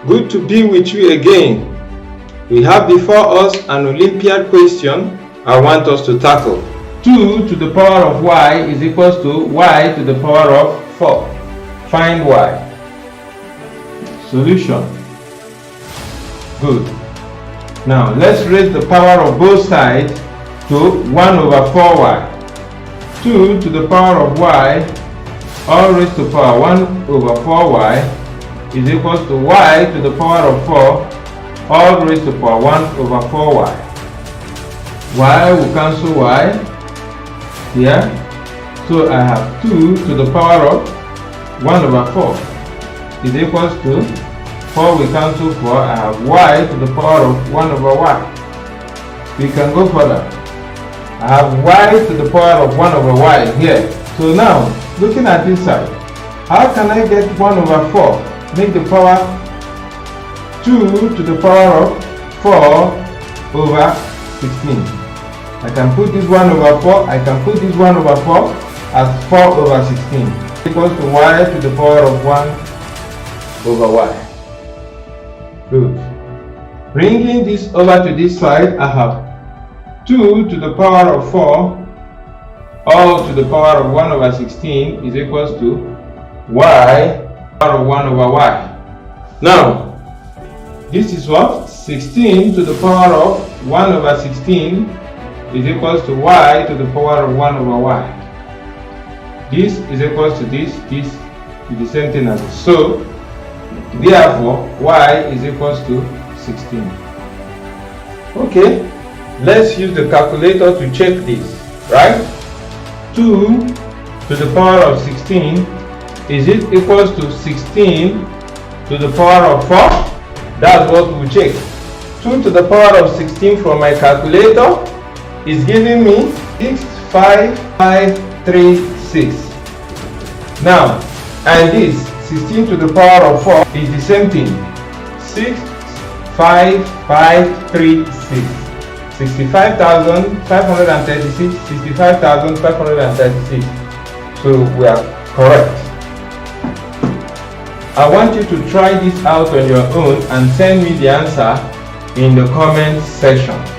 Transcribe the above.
Good to be with you again. We have before us an Olympiad question I want us to tackle. 2 to the power of y is equals to y to the power of 4. Find y. Solution. Good. Now let's raise the power of both sides to 1 over 4y. 2 to the power of y all raised to power 1 over 4y is equals to y to the power of 4 all raised to power 1 over 4y. Y will cancel y here. So I have 2 to the power of 1 over 4 is equals to 4 will cancel 4. I have y to the power of 1 over y. We can go further. I have y to the power of 1 over y here. So now, looking at this side, how can I get 1 over 4? Make the power 2 to the power of 4 over 16. I can put this 1 over 4, I can put this 1 over 4 as 4 over 16 equals to y to the power of 1 over y. Good. Bringing this over to this side, I have 2 to the power of 4 all to the power of 1 over 16 is equals to y power of 1 over y. Now, this is what? 16 to the power of 1 over 16 is equals to y to the power of 1 over y. This is equals to this is the same thing as this. So, therefore, y is equals to 16. Okay, let's use the calculator to check this, right? 2 to the power of 16, is it equals to 16 to the power of 4? That's what we'll check. 2 to the power of 16 from my calculator is giving me 65536. Now, and this 16 to the power of 4 is the same thing. 65536. 65,536, 65,536. So we are correct. I want you to try this out on your own and send me the answer in the comment section.